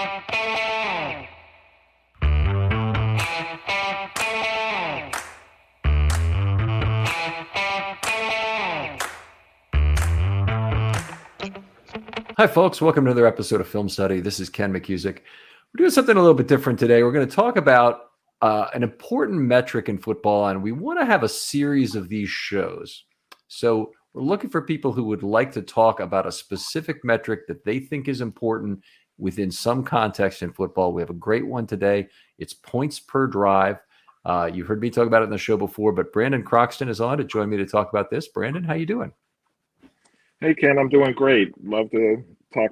Hi, folks. Welcome to another episode of Film Study. This is Ken McCusick. We're doing something a little bit different today. We're going to talk about an important metric in football, and we want to have a series of these shows. So we're looking for people who would like to talk about a specific metric that they think is important within some context in football. We have a great one today. It's points per drive. You've heard me talk about it in the show before, but Brandon Croxton is on to join me to talk about this. Brandon, how you doing? Hey Ken, I'm doing great. Love to talk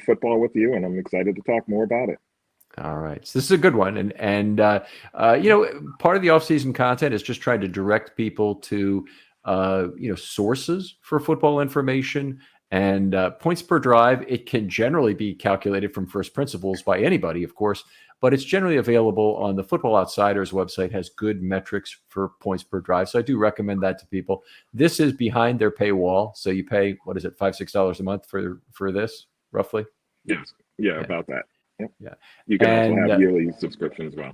football with you, and I'm excited to talk more about it. All right. So this is a good one. And part of the offseason content is just trying to direct people to, sources for football information and points per drive. It can generally be calculated from first principles by anybody, of course, but it's generally available on the Football Outsiders website, has good metrics for points per drive. So I do recommend that to people. This is behind their paywall. So you pay, what is it, $5, $6 a month for this, roughly? Yes. Yeah, about that. Yep. Yeah. You can also have yearly subscription as well.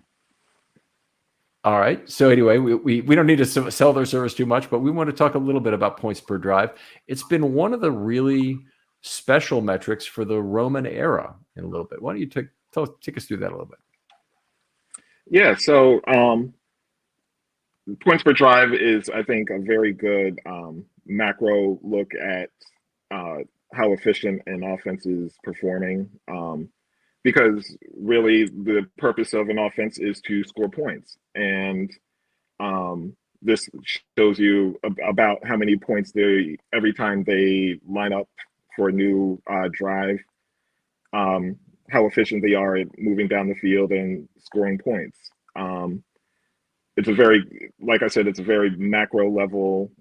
All right. So anyway, we don't need to sell their service too much, but we want to talk a little bit about points per drive. It's been one of the really special metrics for the Roman era in a little bit. Why don't you take us through that a little bit? Yeah. So points per drive is, I think, a very good macro look at how efficient an offense is performing. Because really the purpose of an offense is to score points. And this shows you about how many points every time they line up for a new drive, how efficient they are at moving down the field and scoring points. It's like I said, it's a very macro level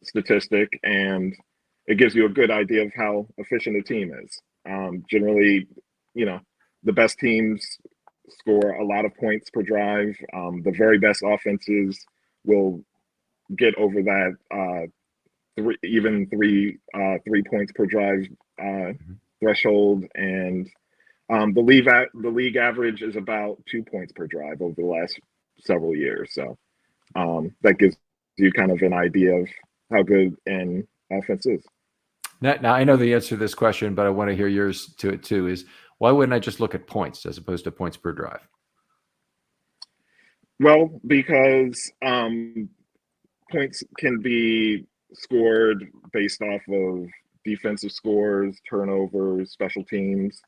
statistic, and it gives you a good idea of how efficient a team is. Generally, the best teams score a lot of points per drive. The very best offenses will get over that three points per drive threshold, and the league average is about 2 points per drive over the last several years. So that gives you kind of an idea of how good an offense is. Now I know the answer to this question, but I want to hear yours to it too. Is why wouldn't I just look at points as opposed to points per drive? Well, because points can be scored based off of defensive scores, turnovers, special teams,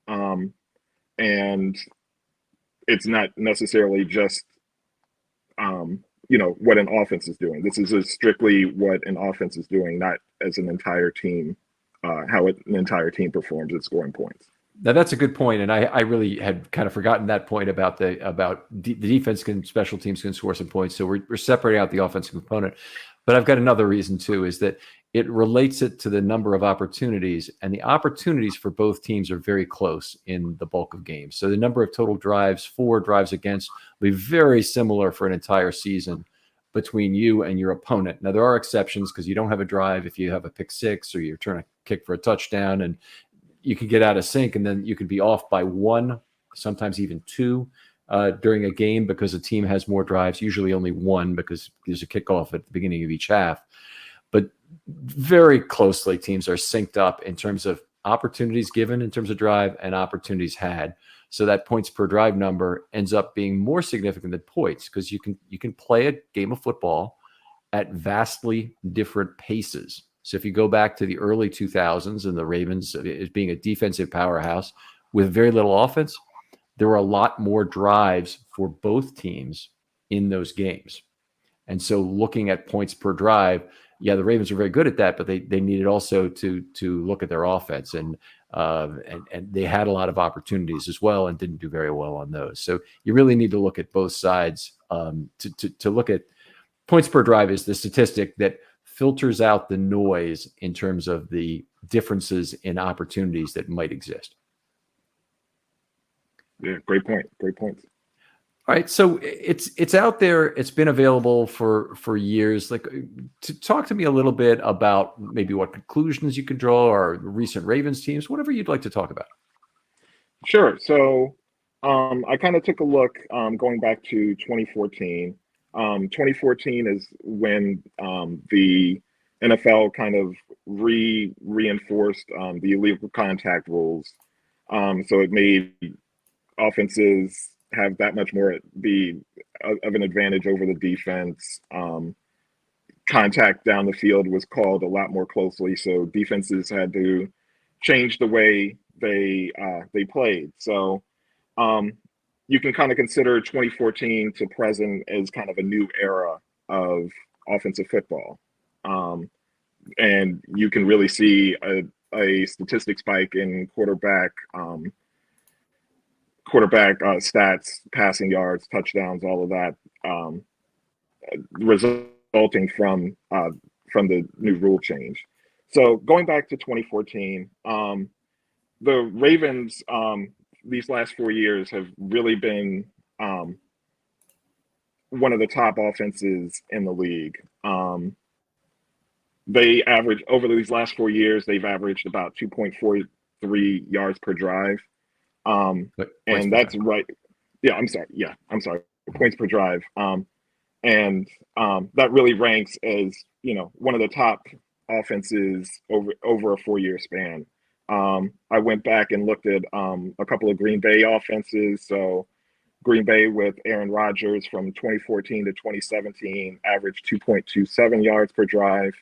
and it's not necessarily just what an offense is doing. This is strictly what an offense is doing, not as an entire team, how an entire team performs at scoring points. Now that's a good point, and I really had kind of forgotten that point about the defense special teams can score some points. So we're separating out the offensive component. But I've got another reason too, is that it relates it to the number of opportunities, and the opportunities for both teams are very close in the bulk of games. So the number of total drives, for drives against, will be very similar for an entire season between you and your opponent. Now there are exceptions because you don't have a drive if you have a pick six or you're trying to kick for a touchdown, and you can get out of sync, and then you can be off by one, sometimes even two during a game because a team has more drives, usually only one because there's a kickoff at the beginning of each half. But very closely, teams are synced up in terms of opportunities given in terms of drive and opportunities had. So that points per drive number ends up being more significant than points because you can play a game of football at vastly different paces. So if you go back to the early 2000s and the Ravens as being a defensive powerhouse with very little offense, there were a lot more drives for both teams in those games. And so looking at points per drive, yeah, the Ravens are very good at that, but they needed also to look at their offense, and they had a lot of opportunities as well and didn't do very well on those. So you really need to look at both sides to look at points per drive is the statistic that filters out the noise in terms of the differences in opportunities that might exist. Yeah, great point. Great points. All right, so it's out there. It's been available for years. Like, to talk to me a little bit about maybe what conclusions you can draw or recent Ravens teams, whatever you'd like to talk about. Sure. So I kind of took a look going back to 2014. 2014 is when the NFL kind of reinforced the illegal contact rules. So it made offenses have that much more of an advantage over the defense. Contact down the field was called a lot more closely, so defenses had to change the way they played. So um, you can kind of consider 2014 to present as kind of a new era of offensive football, and you can really see a statistic spike in quarterback stats, passing yards, touchdowns, all of that, um, resulting from the new rule change. So going back to 2014, the Ravens these last 4 years have really been um, one of the top offenses in the league. They average over these last 4 years, they've averaged about 2.43 yards per drive. Points And per that's drive. right. Yeah, I'm sorry. Yeah, I'm sorry. Points per drive. And that really ranks as one of the top offenses over a 4 year span. I went back and looked at a couple of Green Bay offenses. So Green Bay with Aaron Rodgers from 2014 to 2017 averaged 2.27 yards per drive,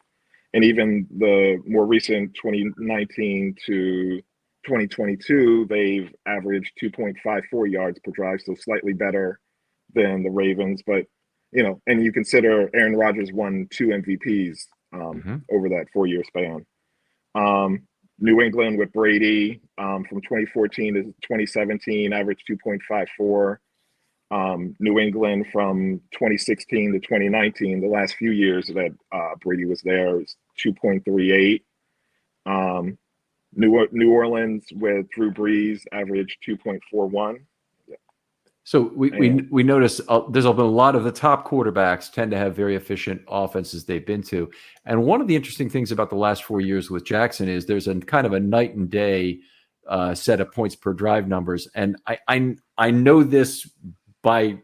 and even the more recent 2019 to 2022, they've averaged 2.54 yards per drive, so slightly better than the Ravens. But and you consider Aaron Rodgers won two MVPs Mm-hmm. over that 4 year span. Um, New England with Brady from 2014 to 2017 averaged 2.54. New England from 2016 to 2019, the last few years that Brady was there, is 2.38. Um, New Orleans with Drew Brees averaged 2.41. So we And we we notice there's been a lot of the top quarterbacks tend to have very efficient offenses they've been to, and one of the interesting things about the last 4 years with Jackson is there's a kind of a night and day set of points per drive numbers, and I know this by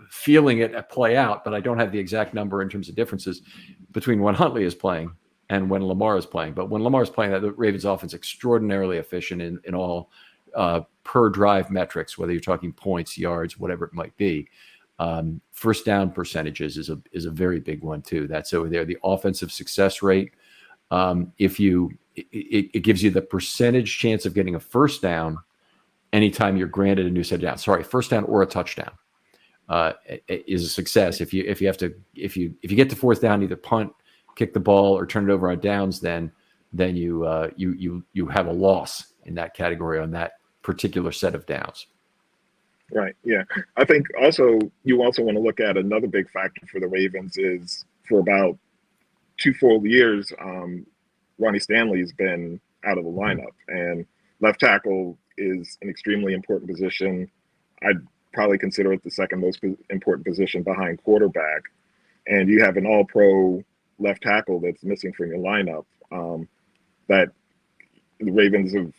feeling it play out, but I don't have the exact number in terms of differences between when Huntley is playing and when Lamar is playing. But when Lamar is playing, the Ravens offense extraordinarily efficient in all per drive metrics, whether you're talking points, yards, whatever it might be. First down percentages is a very big one too. That's over there. The offensive success rate. If you it gives you the percentage chance of getting a first down anytime you're granted a new set down. Sorry, first down or a touchdown is a success. If you get to fourth down, either punt, kick the ball, or turn it over on downs, then you have a loss in that category on that particular set of downs. right, yeah, I think also you also want to look at another big factor for the Ravens is for about two full years, Ronnie Stanley's been out of the Mm-hmm. lineup, and left tackle is an extremely important position. I'd probably consider it the second most important position behind quarterback. And you have an all pro left tackle that's missing from your lineup. That the Ravens have,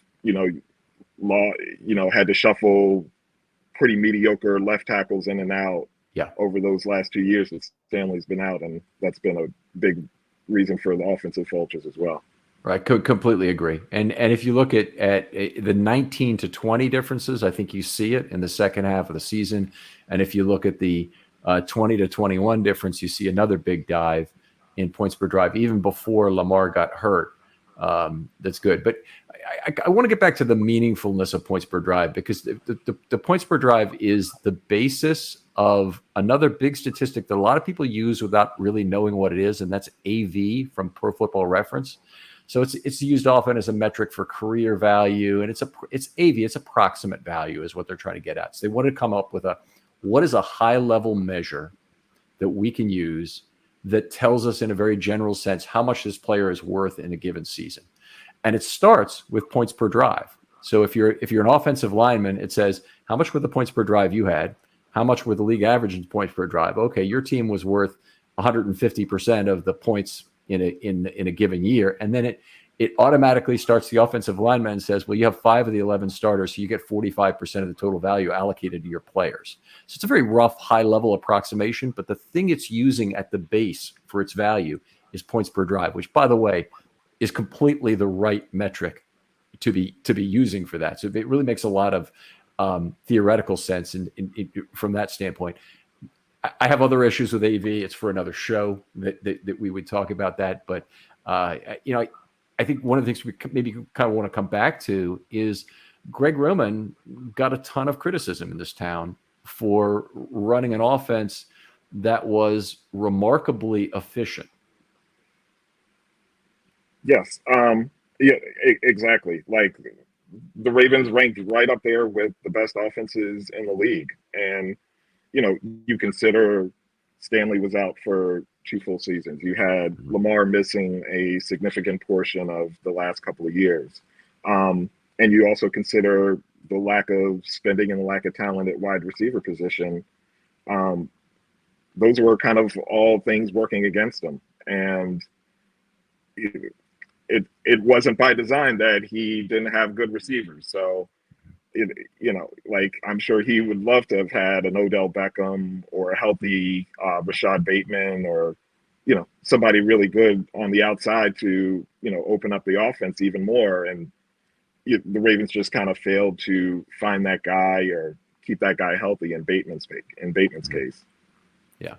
law, had to shuffle pretty mediocre left tackles in and out Yeah. over those last 2 years that Stanley's been out. And that's been a big reason for the offensive falters as well. Right, completely agree. And if you look at the 19 to 20 differences, I think you see it in the second half of the season. And if you look at the 20 to 21 difference, you see another big dive in points per drive, even before Lamar got hurt. That's good. But I want to get back to the meaningfulness of points per drive, because the points per drive is the basis of another big statistic that a lot of people use without really knowing what it is, and that's AV from Pro Football Reference. So it's used often as a metric for career value, and it's AV, it's approximate value is what they're trying to get at. So they want to come up with what is a high level measure that we can use that tells us in a very general sense how much this player is worth in a given season. And it starts with points per drive. So if you're an offensive lineman, it says how much were the points per drive you had, how much were the league average in points per drive. Okay, your team was worth 150% of the points in a given year, and then it automatically starts the offensive lineman and says, well, you have 5 of the 11 starters, so you get 45% of the total value allocated to your players. So it's a very rough, high-level approximation, but the thing it's using at the base for its value is points per drive, which, by the way, is completely the right metric to be using for that. So it really makes a lot of theoretical sense from that standpoint. I have other issues with AV. It's for another show that we would talk about that. But I think one of the things we maybe kind of want to come back to is Greg Roman got a ton of criticism in this town for running an offense that was remarkably efficient. Yes. Yeah, exactly. Like the Ravens ranked right up there with the best offenses in the league. And, you consider Stanley was out for 2 full seasons. You had Lamar missing a significant portion of the last couple of years. And you also consider the lack of spending and the lack of talent at wide receiver position. Those were kind of all things working against him. And it wasn't by design that he didn't have good receivers. So, like I'm sure he would love to have had an Odell Beckham or a healthy Rashad Bateman or, somebody really good on the outside to, open up the offense even more. And the Ravens just kind of failed to find that guy or keep that guy healthy in Bateman's case. Yeah.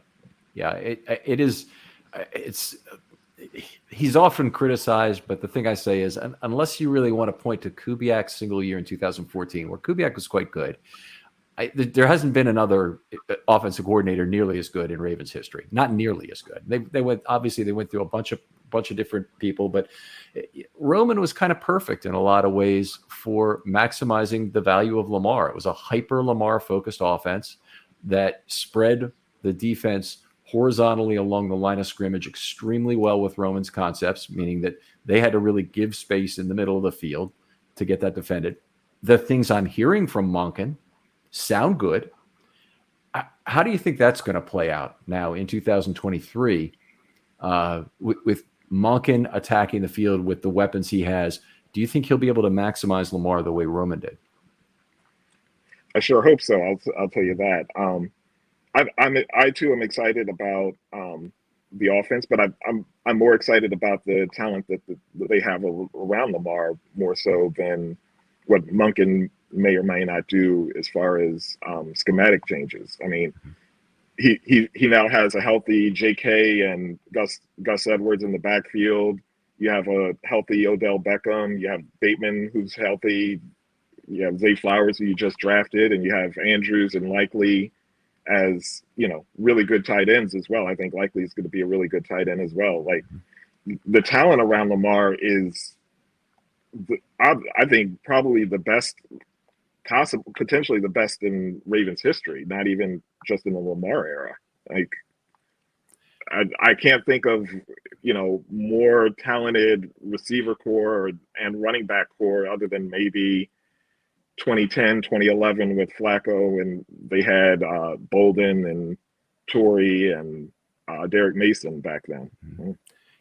It is. He's often criticized, but the thing I say is, unless you really want to point to Kubiak's single year in 2014, where Kubiak was quite good, there hasn't been another offensive coordinator nearly as good in Ravens history. Not nearly as good. They went through a bunch of different people, but Roman was kind of perfect in a lot of ways for maximizing the value of Lamar. It was a hyper Lamar focused offense that spread the defense horizontally along the line of scrimmage extremely well with Roman's concepts, meaning that they had to really give space in the middle of the field to get that defended. The things I'm hearing from Monken sound good. How do you think that's going to play out now in 2023 with Monken attacking the field with the weapons he has? Do you think he'll be able to maximize Lamar the way Roman did? I sure hope so. I'll tell you that. I too am excited about the offense, but I'm more excited about the talent that they have around Lamar more so than what Monken may or may not do as far as schematic changes. I mean, he now has a healthy J.K. and Gus Edwards in the backfield. You have a healthy Odell Beckham. You have Bateman, who's healthy. You have Zay Flowers, who you just drafted, and you have Andrews and Likely as really good tight ends as well. I think Likely is going to be a really good tight end as well. Like the talent around Lamar is, I think, probably the best possible, potentially the best in Ravens history. Not even just in the Lamar era. Like I can't think of more talented receiver core and running back core other than maybe 2010, 2011 with Flacco, and they had Bolden and Torrey and Derek Mason back then.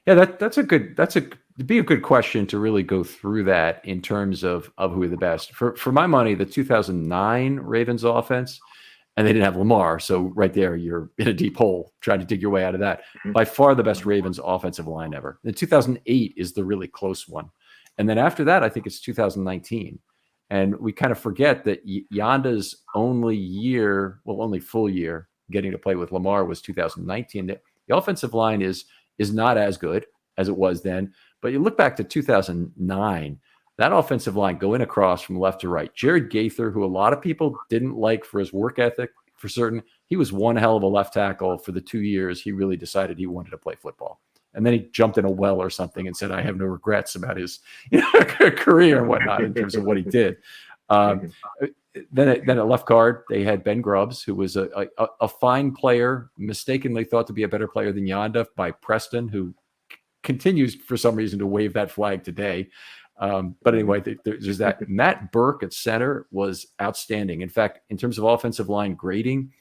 Yeah, it'd be a good question to really go through that in terms of who are the best. For my money, the 2009 Ravens offense, and they didn't have Lamar, so right there you're in a deep hole trying to dig your way out of that. By far the best Ravens offensive line ever. The 2008 is the really close one, and then after that, I think it's 2019. And we kind of forget that Yonda's only full year getting to play with Lamar was 2019. The offensive line is not as good as it was then. But you look back to 2009, that offensive line going across from left to right. Jared Gaither, who a lot of people didn't like for his work ethic, for certain, he was one hell of a left tackle for the 2 years he really decided he wanted to play football. And then he jumped in a well or something and said, I have no regrets about his career and whatnot in terms of what he did. Then at left guard, they had Ben Grubbs, who was a fine player, mistakenly thought to be a better player than Yonda by Preston, who continues for some reason to wave that flag today. But anyway, there's that. Matt Burke at center was outstanding. In fact, in terms of offensive line grading,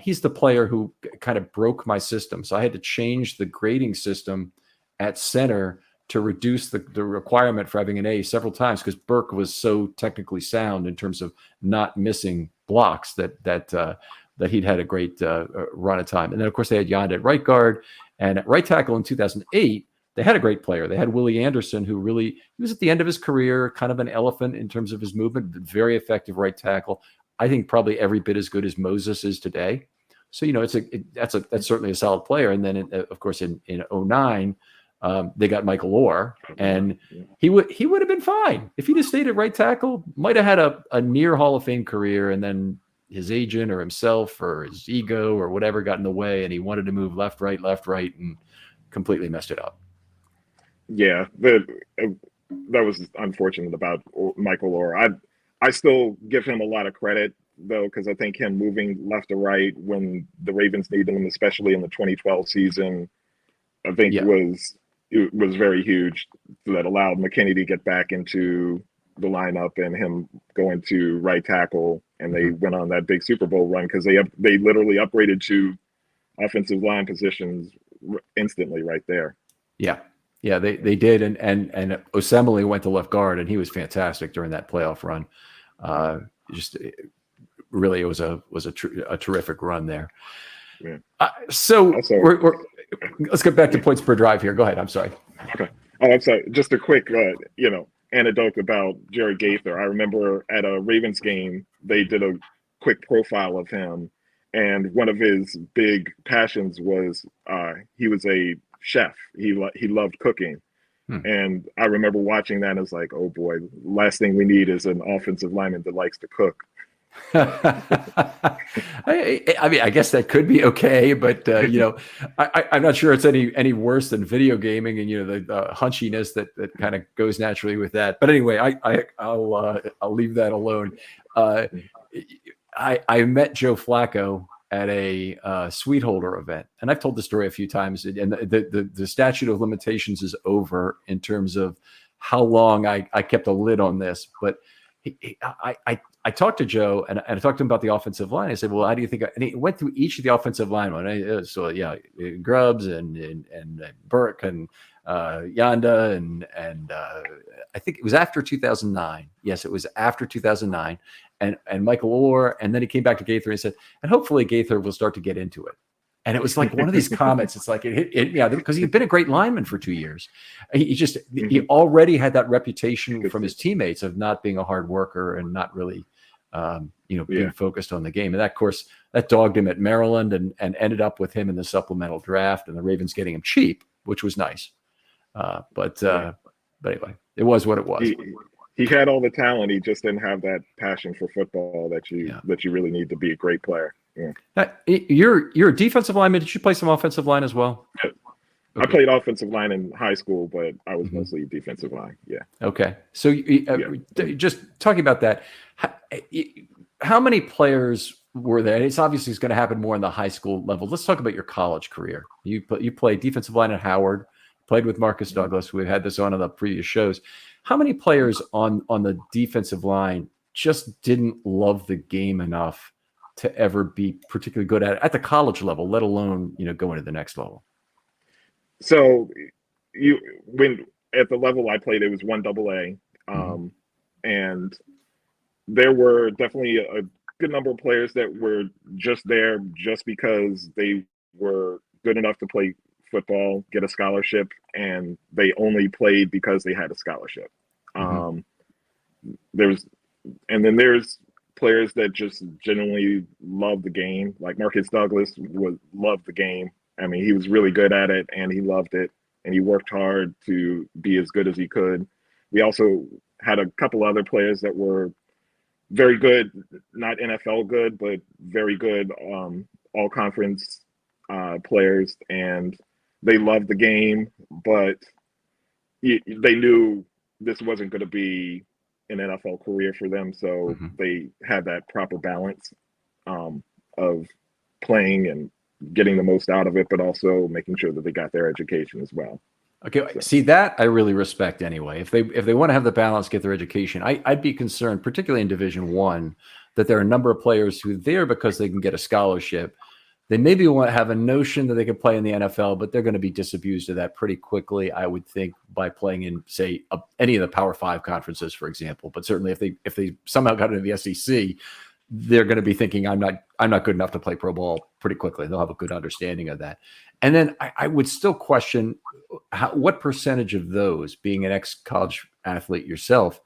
he's the player who kind of broke my system. So I had to change the grading system at center to reduce the requirement for having an A several times because Burke was so technically sound in terms of not missing blocks that he'd had a great run of time. And then, of course, they had Yanda at right guard. And at right tackle in 2008, they had a great player. They had Willie Anderson, who really, he was at the end of his career, kind of an elephant in terms of his movement, but very effective right tackle. I think probably every bit as good as Moses is today. So, that's certainly a solid player. And then, of course, in 09, they got Michael Orr, and he would have been fine if he'd have stayed at right tackle. Might have had a near Hall of Fame career, and then his agent or himself or his ego or whatever got in the way, and he wanted to move left, right, and completely messed it up. Yeah, that was unfortunate about Michael Orr. I still give him a lot of credit though, because I think him moving left to right when the Ravens needed him, especially in the 2012 season, I think was very huge. That allowed McKinney to get back into the lineup and him going to right tackle, and they went on that big Super Bowl run because they literally upgraded to offensive line positions instantly right there. Yeah, they did, and Osemele went to left guard, and he was fantastic during that playoff run. Really, it was a terrific run there. Yeah. So let's get back to points per drive here. Go ahead. I'm sorry. Okay. Oh, I'm sorry. Just a quick, anecdote about Jerry Gaither. I remember at a Ravens game, they did a quick profile of him, and one of his big passions was he was a chef. He loved cooking. And I remember watching that and I was like, oh boy, last thing we need is an offensive lineman that likes to cook. I mean, I guess that could be okay, but I'm not sure it's any worse than video gaming and the hunchiness that kind of goes naturally with that. But anyway, I'll leave that alone. I met Joe Flacco at a Sweetholder event, and I've told the story a few times. And the statute of limitations is over in terms of how long I kept a lid on this, but. I talked to Joe and I talked to him about the offensive line. I said, well, how do you think? And he went through each of the offensive linemen. Grubbs and Burke and Yanda and I think it was after 2009. Yes, it was after 2009 and Michael Orr. And then he came back to Gaither and said, and hopefully Gaither will start to get into it. And it was like one of these comments. It's like it because he'd been a great lineman for 2 years. He already had that reputation from his teammates of not being a hard worker and not really, being focused on the game. And that, of course, that dogged him at Maryland and ended up with him in the supplemental draft and the Ravens getting him cheap, which was nice. But anyway, it was what it was. He had all the talent. He just didn't have that passion for football that you really need to be a great player. Yeah. You're a defensive lineman. Did you play some offensive line as well? Yeah. Okay. I played offensive line in high school, but I was mostly defensive line. Yeah. Okay. So just talking about that, how many players were there? It's obviously going to happen more in the high school level. Let's talk about your college career. You played defensive line at Howard, played with Marcus Douglas. We've had this on the previous shows. How many players on the defensive line just didn't love the game enough to ever be particularly good at the college level, let alone, going to the next level? So when at the level I played, it was 1AA. And there were definitely a good number of players that were just there just because they were good enough to play football, get a scholarship, and they only played because they had a scholarship. There's players that just genuinely love the game. Like Marcus Douglas loved the game. I mean, he was really good at it and he loved it and he worked hard to be as good as he could. We also had a couple other players that were very good, not NFL good, but very good all conference players, and they loved the game, but they knew this wasn't going to be an NFL career for them. So they had that proper balance of playing and getting the most out of it, but also making sure that they got their education as well. Okay. So. See, that I really respect anyway. If they want to have the balance, get their education, I'd be concerned, particularly in Division I, that there are a number of players who are there because they can get a scholarship, They maybe want to have a notion that they could play in the NFL, but they're going to be disabused of that pretty quickly, I would think, by playing in, say, any of the Power Five conferences, for example. But certainly, if they somehow got into the SEC, they're going to be thinking, I'm not good enough to play pro ball pretty quickly. They'll have a good understanding of that. And then I would still question what percentage of those, being an ex-college athlete yourself,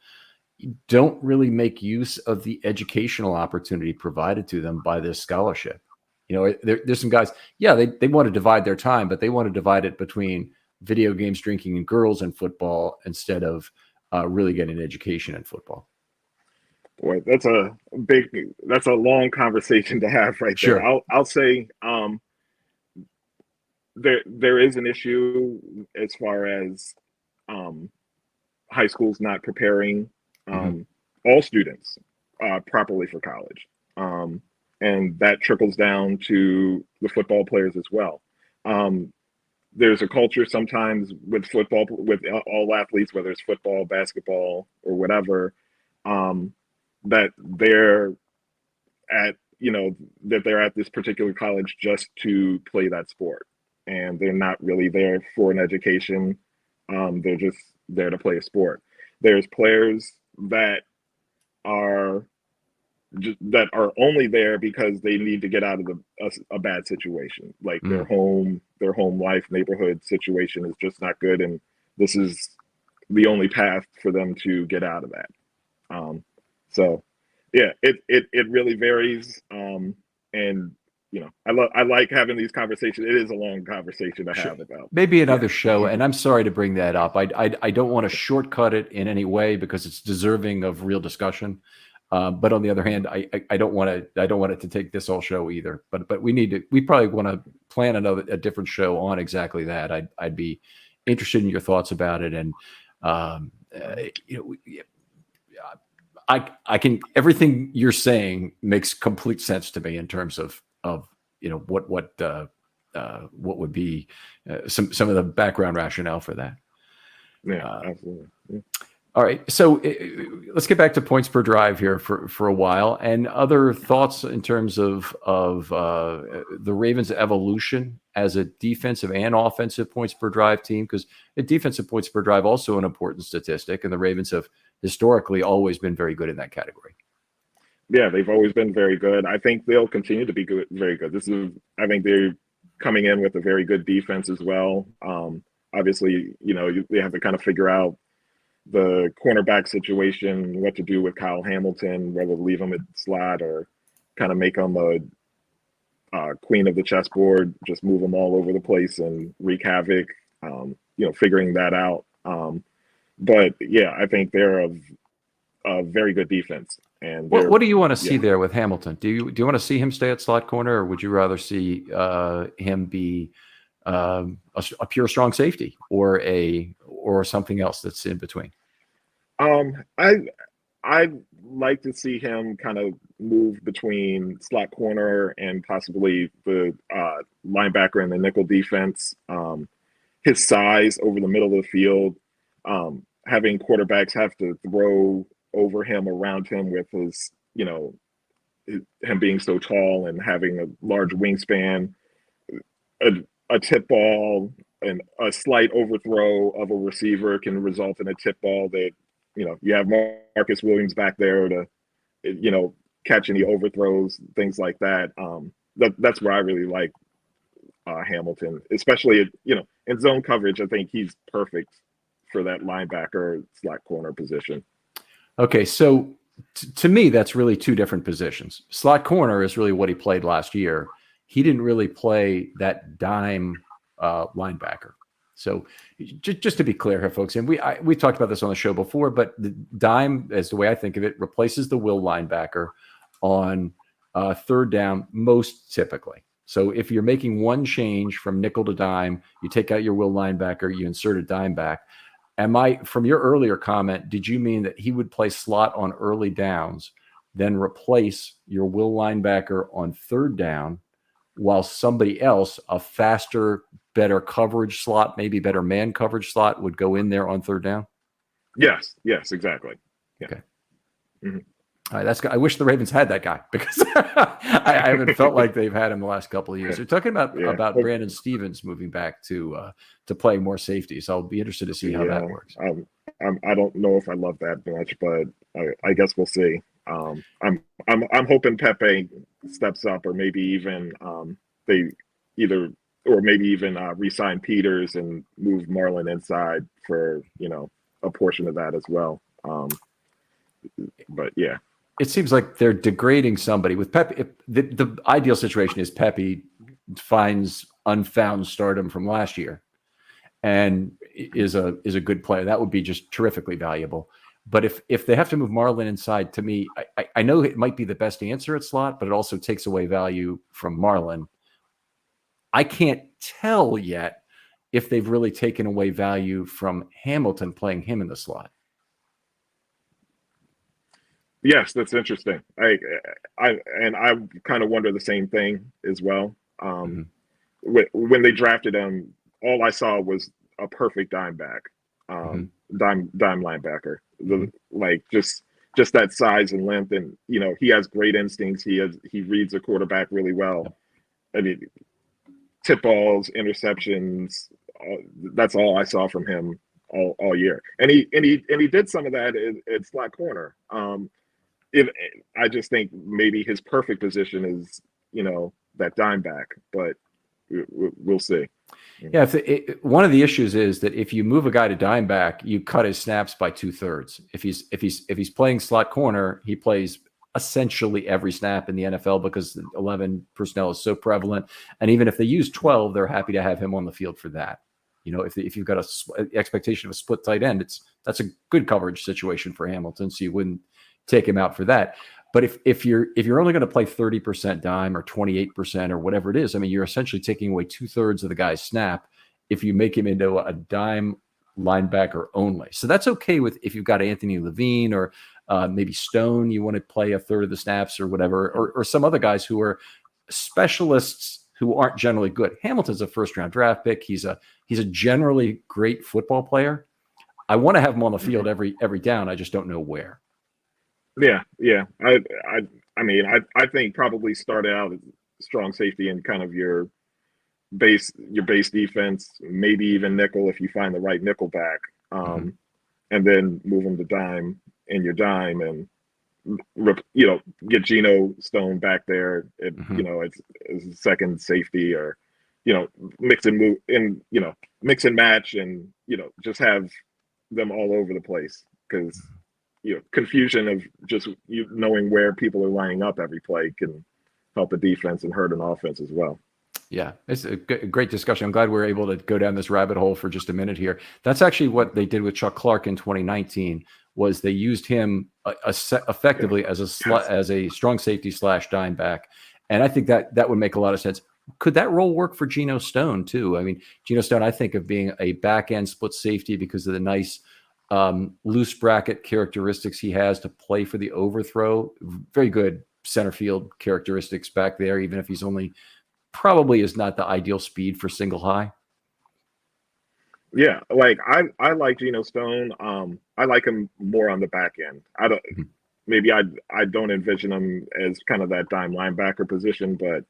don't really make use of the educational opportunity provided to them by this scholarship. There's some guys, yeah, they want to divide their time, but they want to divide it between video games, drinking, and girls and football instead of really getting an education in football. Boy, that's a long conversation to have right Sure. there. I'll say there is an issue as far as high schools not preparing all students properly for college. And that trickles down to the football players as well. There's a culture sometimes with football, with all athletes, whether it's football, basketball, or whatever, that they're at this particular college just to play that sport, and they're not really there for an education. They're just there to play a sport. There's players that are only there because they need to get out of a bad situation, like their home life, neighborhood situation is just not good, and this is the only path for them to get out of that. So yeah, it really varies. And I like having these conversations. It is a long conversation to have about. Maybe another show, and I'm sorry to bring that up. I don't want to shortcut it in any way because it's deserving of real discussion. But on the other hand, I don't want it to take this whole show either. But we probably want to plan a different show on exactly that. I'd be interested in your thoughts about it. And I can, everything you're saying makes complete sense to me in terms of what would be some of the background rationale for that. Yeah, absolutely. Yeah. All right, so let's get back to points per drive here for a while, and other thoughts in terms of the Ravens' evolution as a defensive and offensive points per drive team, because the defensive points per drive also an important statistic, and the Ravens have historically always been very good in that category. Yeah, they've always been very good. I think they'll continue to be good, very good. I think they're coming in with a very good defense as well. Obviously, they have to kind of figure out the cornerback situation, what to do with Kyle Hamilton, whether to leave him at slot or kind of make him a queen of the chessboard, just move him all over the place and wreak havoc, figuring that out. But yeah, I think they're a very good defense. And what do you want to see there with Hamilton? Do you want to see him stay at slot corner, or would you rather see him be a pure strong safety or something else that's in between? I'd like to see him kind of move between slot corner and possibly the linebacker and the nickel defense. His size over the middle of the field, having quarterbacks have to throw over him, around him with his, him being so tall and having a large wingspan, a tip ball and a slight overthrow of a receiver can result in a tip ball that, you have Marcus Williams back there to, catch any overthrows, things like that. That's where I really like Hamilton, especially, in zone coverage. I think he's perfect for that linebacker slot corner position. Okay, so to me, that's really two different positions. Slot corner is really what he played last year. He didn't really play that dime linebacker. So just to be clear here, folks, and we talked about this on the show before, but the dime, as the way I think of it, replaces the will linebacker on third down most typically. So if you're making one change from nickel to dime, you take out your will linebacker, you insert a dime back. From your earlier comment, did you mean that he would play slot on early downs, then replace your will linebacker on third down, while somebody else, a faster, better coverage slot, maybe better man coverage slot, would go in there on third down? Yes, exactly. Yeah. Okay. Mm-hmm. All right, that's. I wish the Ravens had that guy because I haven't felt like they've had him the last couple of years. They're talking Yeah. about Brandon Stevens moving back to playing more safety. So I'll be interested to see how that Yeah. works. I don't know if I love that much, but I guess we'll see. I'm hoping Pepe steps up, or maybe even they either, or maybe even re-sign Peters and move Marlon inside for a portion of that as well. But yeah, It seems like they're degrading somebody with Pepe. The ideal situation is Pepe finds unfound stardom from last year and is a good player. That would be just terrifically valuable. But if they have to move Marlon inside, to me, I know it might be the best answer at slot, but it also takes away value from Marlon. I can't tell yet if they've really taken away value from Hamilton playing him in the slot. yes, that's interesting. I kind of wonder the same thing as well. Mm-hmm. When they drafted him, all I saw was a perfect dime back, dime linebacker. Like just that size and length, and he has great instincts. He reads a quarterback really well. I mean, tip balls, interceptions. That's all I saw from him all year, and he did some of that at slot corner. I just think maybe his perfect position is that dime back, but we'll see. Yeah, one of the issues is that if you move a guy to dime back, you cut his snaps by 2/3. If he's playing slot corner, he plays essentially every snap in the NFL because 11 personnel is so prevalent. And even if they use 12, they're happy to have him on the field for that. If you've got an expectation of a split tight end, that's a good coverage situation for Hamilton, so you wouldn't take him out for that. But if you're only going to play 30% dime or 28% or whatever it is, I mean, you're essentially taking away 2/3 of the guy's snap if you make him into a dime linebacker only. So that's okay with if you've got Anthony Levine or maybe Stone, you want to play a third of the snaps or whatever, or some other guys who are specialists who aren't generally good. Hamilton's a first-round draft pick. He's a generally great football player. I want to have him on the field every down. I just don't know where. Yeah. I mean, I think probably start out as strong safety in kind of your base defense, maybe even nickel if you find the right nickel back, and then move them to dime in your dime, and get Geno Stone back there. It's a second safety, or mix and move and mix and match, and just have them all over the place, because confusion of just knowing where people are lining up every play can help a defense and hurt an offense as well. Yeah, it's a great discussion. I'm glad we were able to go down this rabbit hole for just a minute here. That's actually what they did with Chuck Clark in 2019. Was they used him effectively as a strong safety / dime back, and I think that would make a lot of sense. Could that role work for Geno Stone too? I mean, Geno Stone, I think of being a back end split safety because of the nice loose bracket characteristics he has to play for the overthrow. Very good center field characteristics back there, even if he's only probably is not the ideal speed for single high. Yeah, like I like Geno Stone. I like him more on the back end. I don't envision him as kind of that dime linebacker position, but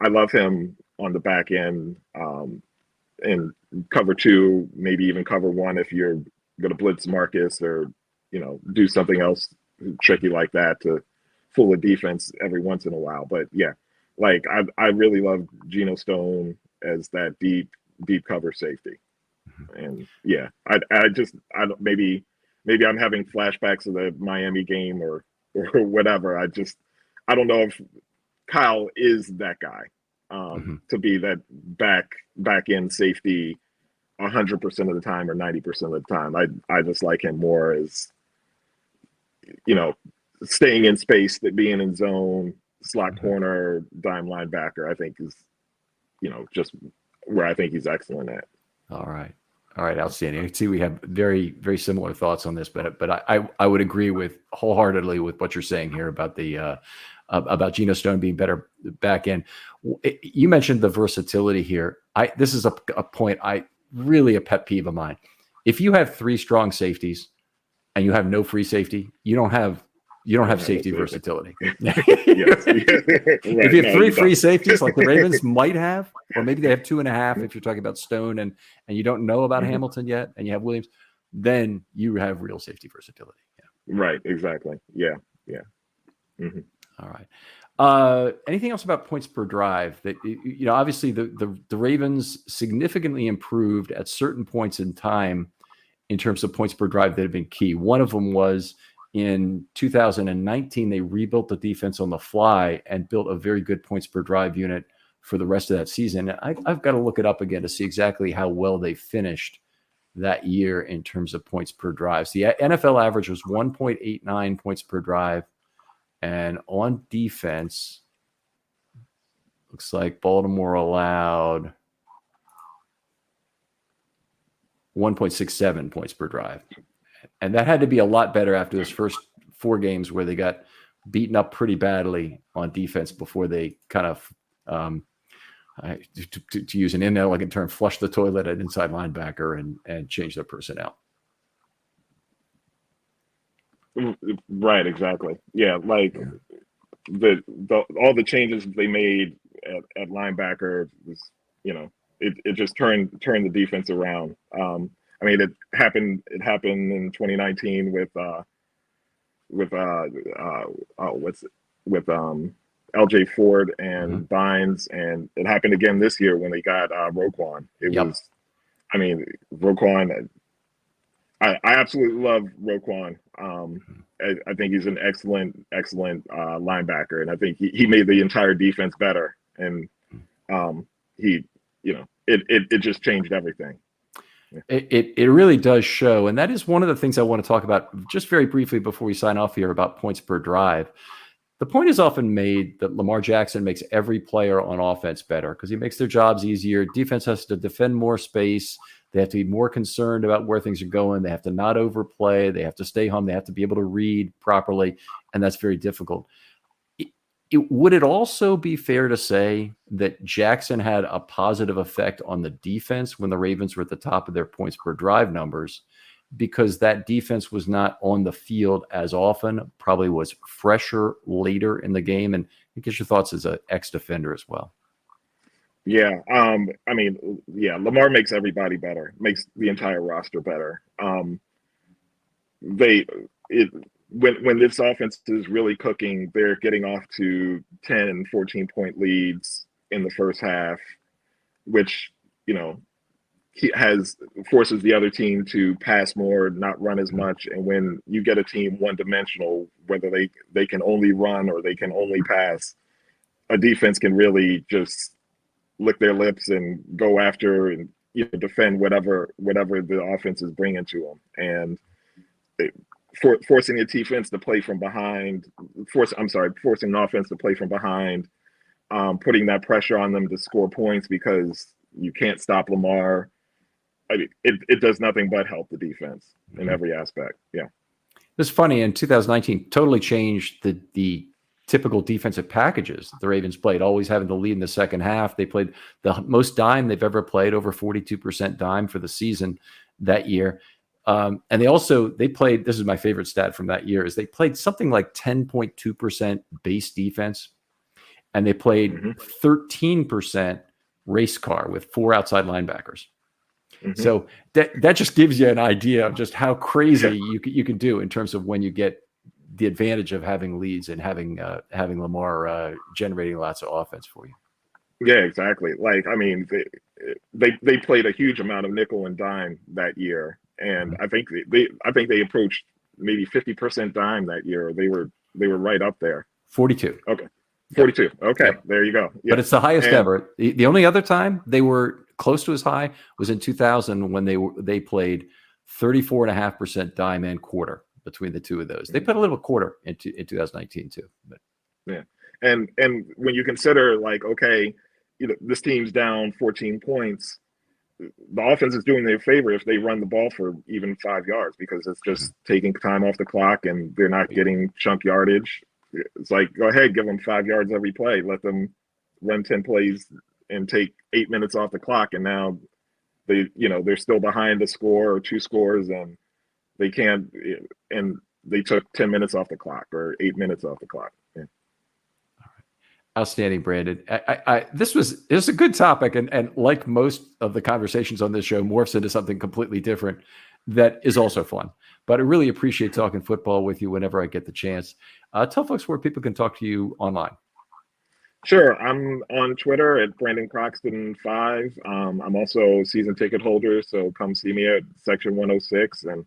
I love him on the back end, and cover 2, maybe even cover 1 if you're going to blitz Marcus, or do something else tricky like that to fool a defense every once in a while. But yeah, like I really love Geno Stone as that deep cover safety. And yeah, I don't, maybe I'm having flashbacks of the Miami game or whatever. I don't know if Kyle is that guy to be that back end safety 100% of the time or 90% of the time. I just like him more as staying in space, that being in zone, slot corner, dime linebacker. I think is just where I think he's excellent at. All right, outstanding. I can see we have very, very similar thoughts on this, but I would agree with wholeheartedly with what you're saying here about the about Geno Stone being better back end. You mentioned the versatility here. This is a point really a pet peeve of mine. If you have 3 strong safeties and you have no free safety, you don't have You don't I have don't have a safety safety. versatility. Yes. If Right. you have No, three you free don't. safeties like the Ravens might have, or maybe they have 2.5 if you're talking about Stone and you don't know about Mhm. Hamilton yet, and you have Williams, then you have real safety versatility. Yeah. Right. Exactly. Yeah. Yeah. Hmm. All right. Anything else about points per drive? That obviously the Ravens significantly improved at certain points in time in terms of points per drive that have been key. One of them was in 2019, they rebuilt the defense on the fly and built a very good points per drive unit for the rest of that season. I've got to look it up again to see exactly how well they finished that year in terms of points per drive. So the NFL average was 1.89 points per drive. And on defense, looks like Baltimore allowed 1.67 points per drive. And that had to be a lot better after those first 4 games where they got beaten up pretty badly on defense before they kind of, to use an inelegant term, flush the toilet at inside linebacker and change their personnel. Right. Exactly. Yeah. Like the all the changes they made at linebacker was, it just turned the defense around. I mean, it happened in 2019 with LJ Ford and Bynes, and it happened again this year when they got Roquan. It Yep. was, I mean, Roquan. I absolutely love Roquan. I think he's an excellent linebacker, and I think he made the entire defense better. And he, it just changed everything. Yeah. It really does show. And that is one of the things I want to talk about just very briefly before we sign off here about points per drive. The point is often made that Lamar Jackson makes every player on offense better because he makes their jobs easier. Defense has to defend more space. They have to be more concerned about where things are going. They have to not overplay. They have to stay home. They have to be able to read properly. And that's very difficult. Would it also be fair to say that Jackson had a positive effect on the defense when the Ravens were at the top of their points per drive numbers because that defense was not on the field as often, probably was fresher later in the game? And get your thoughts as an ex-defender as well. Yeah. I mean, yeah, Lamar makes everybody better, makes the entire roster better. They it when this offense is really cooking, they're getting off to 10 and 14 point leads in the first half, which, he has forces the other team to pass more, not run as much. And when you get a team one dimensional, whether they can only run or they can only pass, a defense can really just lick their lips and go after and defend whatever the offense is bringing to them. And forcing a defense to play from behind, forcing an offense to play from behind, putting that pressure on them to score points because you can't stop Lamar. I mean, it does nothing but help the defense in every aspect. Yeah. It's funny, in 2019, totally changed the typical defensive packages the Ravens played, always having the lead in the second half. They played the most dime they've ever played, over 42% dime for the season that year. And they played, this is my favorite stat from that year, is they played something like 10.2% base defense, and they played 13% race car with 4 outside linebackers. So that just gives you an idea of just how crazy you can do in terms of when you get the advantage of having leads and having Lamar generating lots of offense for you. Yeah, exactly. Like, I mean, they played a huge amount of nickel and dime that year, and I think they approached maybe 50% dime that year. They were right up there. 42. Okay. 42. Yep. Okay. Yep. There you go. Yeah. But it's the highest ever. The only other time they were close to as high was in 2000 when they played 34.5% dime and quarter between the two of those. They put a little quarter in 2019 too. But yeah. And when you consider, like, okay, this team's down 14 points, the offense is doing their favor if they run the ball for even 5 yards because it's just taking time off the clock and they're not getting chunk yardage. It's like, go ahead, give them 5 yards every play. Let them run 10 plays and take 8 minutes off the clock. And now they're still behind a score or 2 scores and they can't. And they took 10 minutes off the clock or 8 minutes off the clock. Yeah. Outstanding, Brandon. This was a good topic, and like most of the conversations on this show, morphs into something completely different that is also fun. But I really appreciate talking football with you whenever I get the chance. Tell folks where people can talk to you online. Sure. I'm on Twitter at Brandon Croxton 5. I'm also a season ticket holder, so come see me at Section 106. And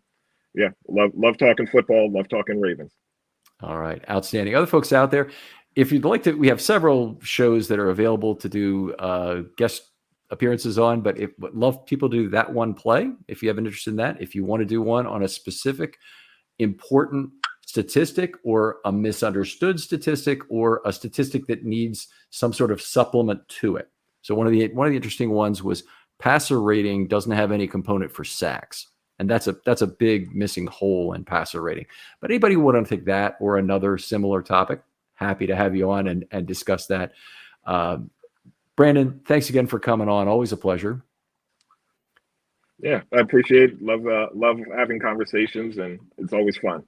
yeah, love talking football, love talking Ravens. All right, outstanding. Other folks out there, if you'd like to, we have several shows that are available to do guest appearances on, but would love people to do that one play if you have an interest in that. If you want to do one on a specific important statistic or a misunderstood statistic or a statistic that needs some sort of supplement to it. So one of the interesting ones was passer rating doesn't have any component for sacks. And that's a big missing hole in passer rating. But anybody who want to take that or another similar topic, happy to have you on and discuss that. Brandon, thanks again for coming on. Always a pleasure. Yeah, I appreciate love having conversations, and it's always fun.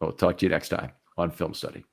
We'll talk to you next time on Film Study.